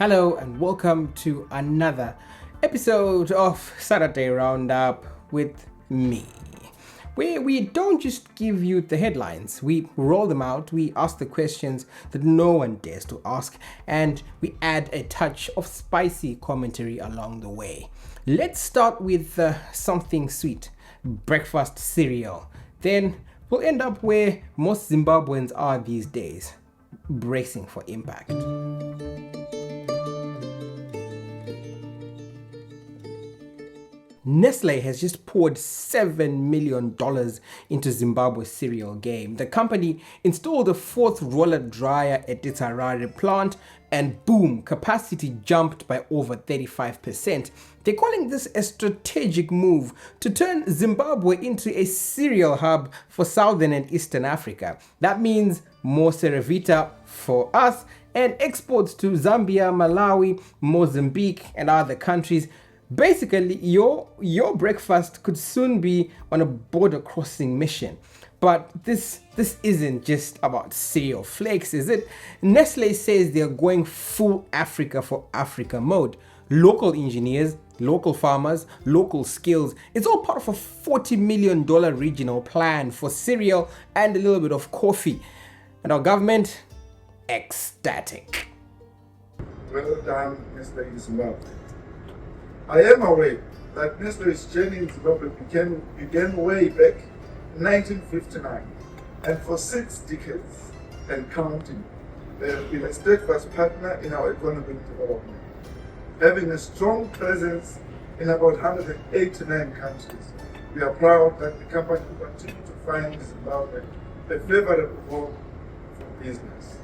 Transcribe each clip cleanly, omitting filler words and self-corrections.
Hello and welcome to another episode of Saturday Roundup with me, where we don't just give you the headlines, we roll them out, we ask the questions that no one dares to ask, and we add a touch of spicy commentary along the way. Let's start with something sweet, breakfast cereal. Then we'll end up where most Zimbabweans are these days, bracing for impact. Nestlé has just poured $7 million into Zimbabwe's cereal game. The company installed a fourth roller dryer at its Harare plant and boom, capacity jumped by over 35%. They're calling this a strategic move to turn Zimbabwe into a cereal hub for Southern and Eastern Africa. That means more Cerevita for us and exports to Zambia, Malawi, Mozambique and other countries. Basically, your breakfast could soon be on a border crossing mission. But this isn't just about cereal flakes, is it? Nestlé says they're going full Africa for Africa mode. Local engineers, local farmers, local skills. It's all part of a $40 million regional plan for cereal and a little bit of coffee. And our government, ecstatic. Well done, Nestlé Zimbabwe. I am aware that Nestlé's journey in Zimbabwe began way back in 1959, and for 6 decades and counting, they have been a steadfast partner in our economic development, having a strong presence in about 189 countries. We are proud that the company will continue to find Zimbabwe a favorable home for business.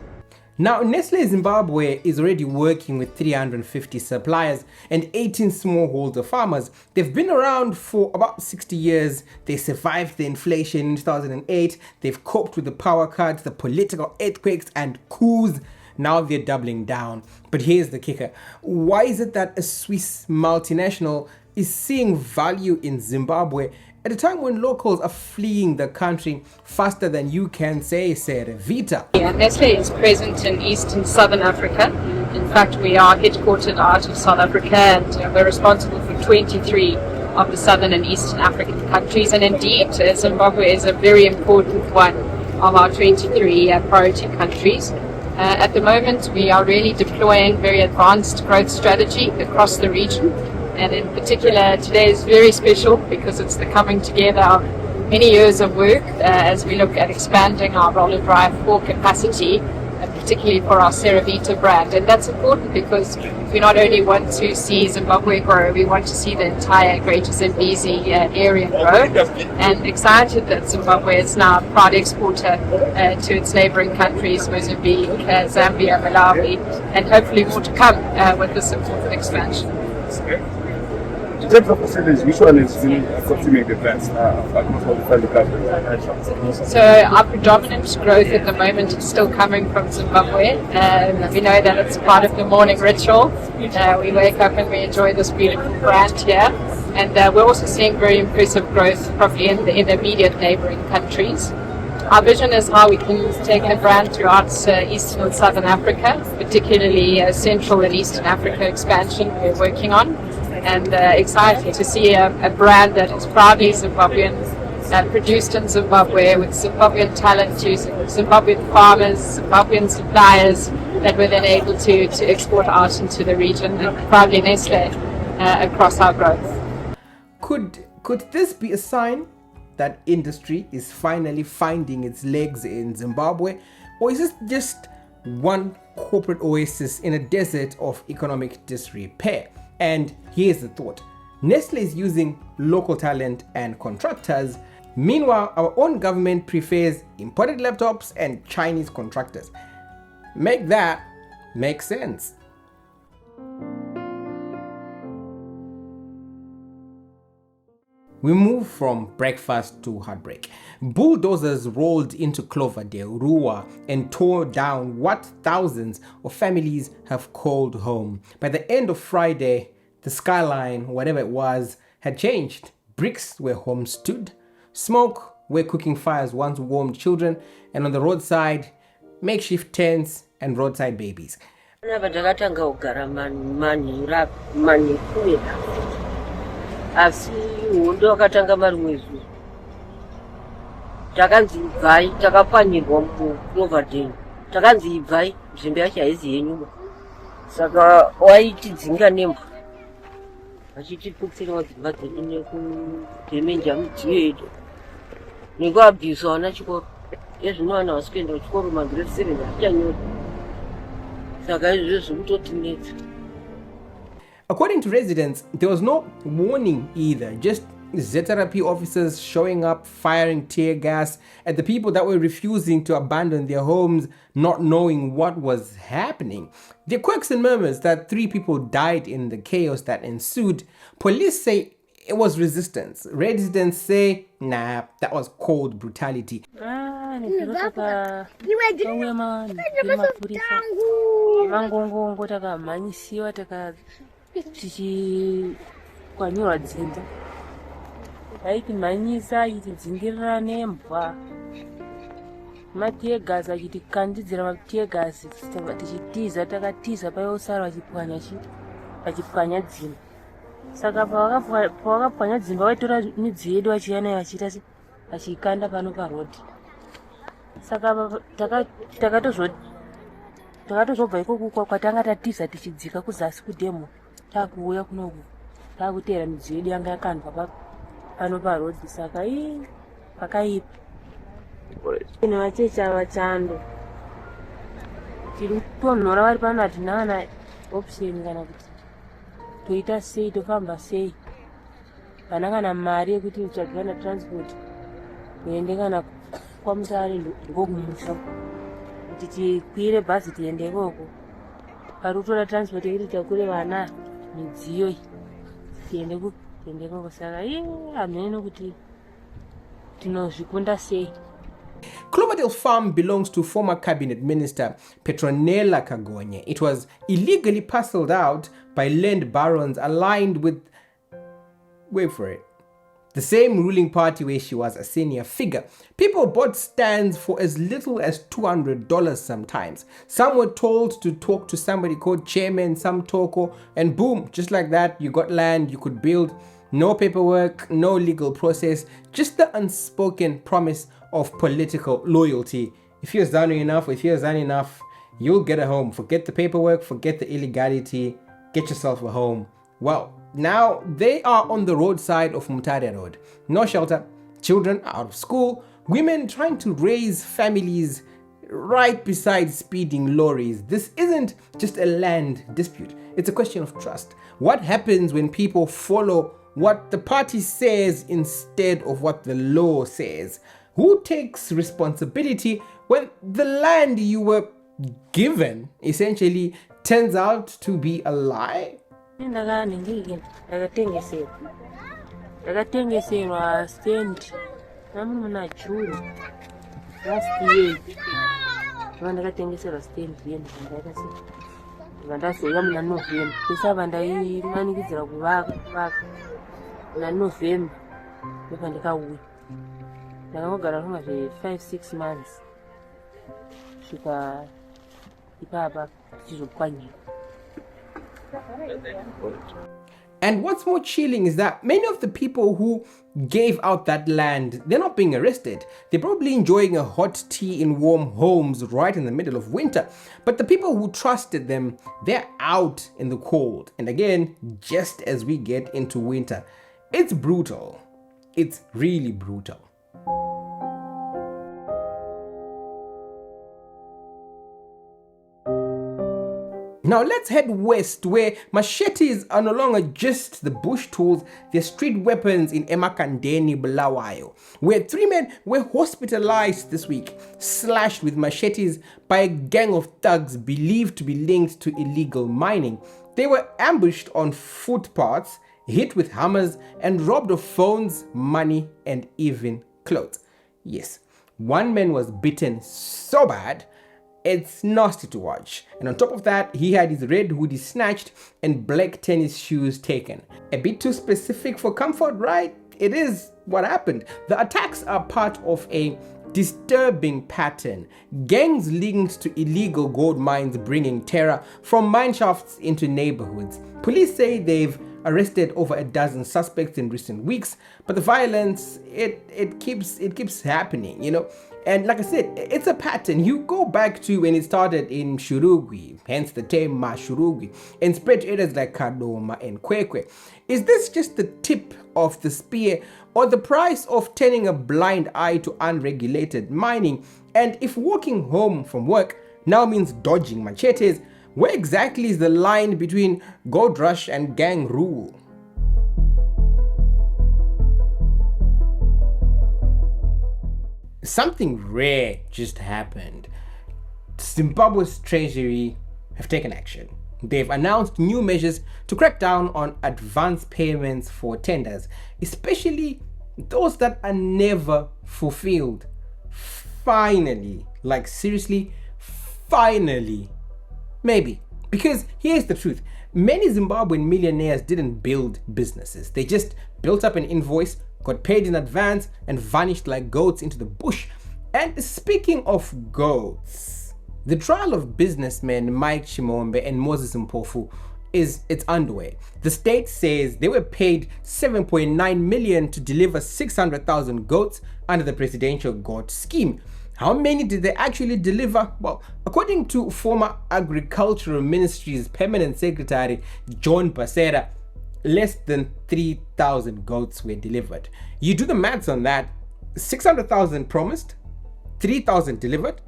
Now, Nestlé Zimbabwe is already working with 350 suppliers and 18 smallholder farmers. They've been around for about 60 years. They survived the inflation in 2008. They've coped with the power cuts, the political earthquakes and coups. Now they're doubling down. But here's the kicker. Why is it that a Swiss multinational is seeing value in Zimbabwe at a time when locals are fleeing the country faster than you can say Cerevita? Yeah, Nestlé is present in East and Southern Africa. In fact, we are headquartered out of South Africa and we're responsible for 23 of the Southern and Eastern African countries. And indeed, Zimbabwe is a very important one of our 23 priority countries. At the moment, we are really deploying very advanced growth strategy across the region. And in particular, today is very special because it's the coming together of many years of work as we look at expanding our roller drive 4 capacity, particularly for our Cerevita brand. And that's important because we not only want to see Zimbabwe grow, we want to see the entire Greater Zambezi area grow. And excited that Zimbabwe is now a proud exporter to its neighboring countries, Mozambique, Zambia, Malawi, and hopefully more to come with this important expansion. In terms of facilities, which one is really continuing the plans across all the 30 countries? So our predominant growth at the moment is still coming from Zimbabwe. We know that it's part of the morning ritual. We wake up and we enjoy this beautiful brand here. And we're also seeing very impressive growth probably in the immediate neighboring countries. Our vision is how we can take the brand throughout Eastern and Southern Africa, particularly Central and Eastern Africa expansion we're working on. And excited to see a brand that is proudly Zimbabwean, produced in Zimbabwe with Zimbabwean talent, using Zimbabwean farmers, Zimbabwean suppliers that we're then able to export out into the region, and proudly Nestlé across our growth. Could this be a sign that industry is finally finding its legs in Zimbabwe? Or is this just one corporate oasis in a desert of economic disrepair? And here's the thought. Nestlé is using local talent and contractors. Meanwhile, our own government prefers imported laptops and Chinese contractors. Make that make sense. We move from breakfast to heartbreak. Bulldozers rolled into Cloverdale, Rua, and tore down what thousands of families have called home. By the end of Friday, the skyline, whatever it was, had changed. Bricks where homes stood, smoke where cooking fires once warmed children, and on the roadside, makeshift tents and roadside babies. Napa takatanga kugara manhekuveda asi hondo akatanga mari mwezi takanzi ibvai takapwanyirwa mucloverdale takanzi ibvai nzvimbo yacho haizi yenyuma saka waitidzinga nembwa vachitipukisirawo dzimba dzedu nekudhemenja midziyo yedu nekuabhisa vana chikoro ezvino vana vasi kuenda kuchikoro magrade 7 hazvichanyori saka izvozvo zviri kutotinetsa. According to residents, there was no warning either, just ZRP officers showing up, firing tear gas at the people that were refusing to abandon their homes, not knowing what was happening. There are quirks and murmurs that 3 people died in the chaos that ensued. Police say it was resistance. Residents say, nah, that was cold brutality. tichikwanyurwa dzinza aitimhanyisa achitidzingirira nembwa matiyegasi achitikandidzira matiyegasi tichitiza takatiza paiosara vachipwanya dzimba saka pavakapwanya dzimba vaitora midziyo yedu vachiya nayo vachiita vachikanda pano parodhi saka takatozobva ikoko kwatanga tatiza tichidzika kuzasi kudhemo takuuya kunoku takutera midziyo yedu yanga yakandwa pano parodhi saka pakaipa ine vachechi ava chando tiri kutonhora vari pano hatina kana option kana kuti toita sei tofamba sei kana kana mari yekuti utsvage kana transport uende kana kwamutare ndokumusha kuti tikwire bhazi tiende ikoko pari kutoda transport yekuti takure vana midziyo tiende ikoko saka hamene nokuti tinozvikunda sei. Cloverdale farm belongs to former cabinet minister Petronella Kagonye. It was illegally parceled out by land barons aligned with, wait for it, the same ruling party where she was a senior figure. People bought stands for as little as $200 sometimes. Some were told to talk to somebody called chairman, some toko, and boom, just like that, you got land, you could build. No paperwork, no legal process, just the unspoken promise of political loyalty. If you're Zanu enough, if you're Zanu enough, you'll get a home. Forget the paperwork, forget the illegality, get yourself a home. Well, now they are on the roadside of Mutare Road. No shelter, children out of school, women trying to raise families right beside speeding lorries. This isn't just a land dispute, it's a question of trust. What happens when people follow what the party says instead of what the law says? Who takes responsibility when the land you were given essentially turns out to be a lie? Ndakatengeserwa stand namuna June last year. Ndakatengeserwa stand vandazoya muna November. Pesava ndaimanikidzira kuvaka na November ndopa ndikauya. Ndakangogara kama 5-6 months. Svika ipapa tichizopwanyira. And what's more chilling is that many of the people who gave out that land, they're not being arrested. They're probably enjoying a hot tea in warm homes right in the middle of winter. But the people who trusted them, they're out in the cold. And again, just as we get into winter, it's brutal. It's really brutal. Now let's head west, where machetes are no longer just the bush tools, they're street weapons in Emakandeni, Bulawayo, where 3 men were hospitalized this week, slashed with machetes by a gang of thugs believed to be linked to illegal mining. They were ambushed on footpaths, hit with hammers, and robbed of phones, money, and even clothes. Yes, 1 man was bitten so bad, it's nasty to watch. And on top of that, he had his red hoodie snatched and black tennis shoes taken. A bit too specific for comfort, right? It is what happened. The attacks are part of a disturbing pattern. Gangs linked to illegal gold mines bringing terror from mine shafts into neighborhoods. Police say they've arrested over a dozen suspects in recent weeks, but the violence, it keeps happening, you know. And like I said, it's a pattern. You go back to when it started in Shurugwi, hence the term Mashurugwi, and spread to areas like Kadoma and Kwekwe. Is this just the tip of the spear, or the price of turning a blind eye to unregulated mining? And if walking home from work now means dodging machetes, where exactly is the line between gold rush and gang rule? Something rare just happened. Zimbabwe's Treasury have taken action. They've announced new measures to crack down on advance payments for tenders, especially those that are never fulfilled. Finally, like seriously, finally. Maybe. Because here's the truth. Many Zimbabwean millionaires didn't build businesses. They just built up an invoice, got paid in advance, and vanished like goats into the bush. And speaking of goats, the trial of businessmen Mike Chimombe and Moses Mpofu it's underway. The state says they were paid 7.9 million to deliver 600,000 goats under the presidential goat scheme. How many did they actually deliver? Well, according to former Agricultural Ministry's Permanent Secretary John Basera, less than 3,000 goats were delivered. You do the maths on that. 600,000 promised, 3,000 delivered.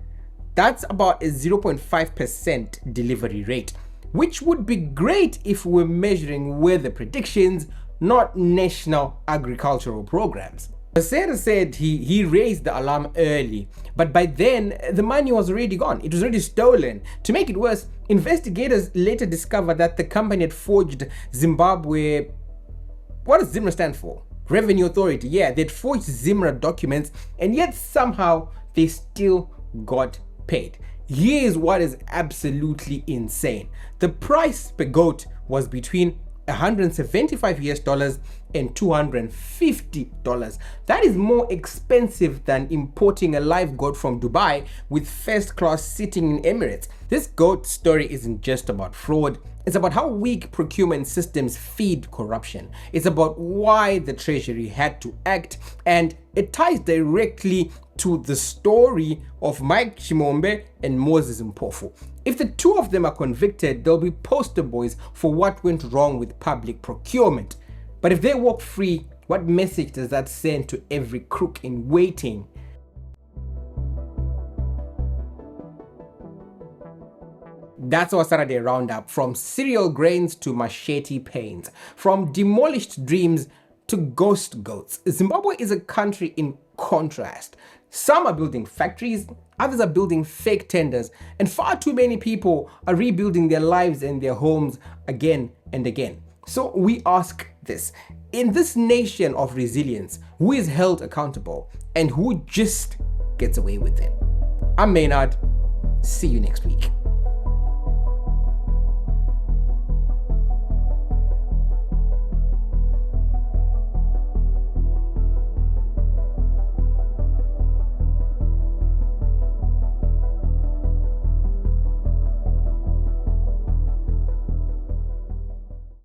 That's about a 0.5% delivery rate, which would be great if we're measuring weather predictions, not national agricultural programs. Basera said he raised the alarm early, but by then the money was already gone. It was already stolen. To make it worse, investigators later discovered that the company had forged Zimbabwe. What does ZIMRA stand for? Revenue Authority. Yeah, they'd forged ZIMRA documents, and yet somehow they still got paid. Here's what is absolutely insane. The price per goat was between $175 and $250. That is more expensive than importing a live goat from Dubai with first class sitting in Emirates. This goat story isn't just about fraud. It's about how weak procurement systems feed corruption. It's about why the Treasury had to act, and it ties directly to the story of Mike Chimombe and Moses Mpofu. If the two of them are convicted, they'll be poster boys for what went wrong with public procurement. But if they walk free, what message does that send to every crook in waiting? That's our Saturday Roundup. From cereal grains to machete pains, from demolished dreams to ghost goats. Zimbabwe is a country in contrast. Some are building factories, others are building fake tenders, and far too many people are rebuilding their lives and their homes again and again. So we ask this: in this nation of resilience, who is held accountable and who just gets away with it? I'm Maynard. See you next week.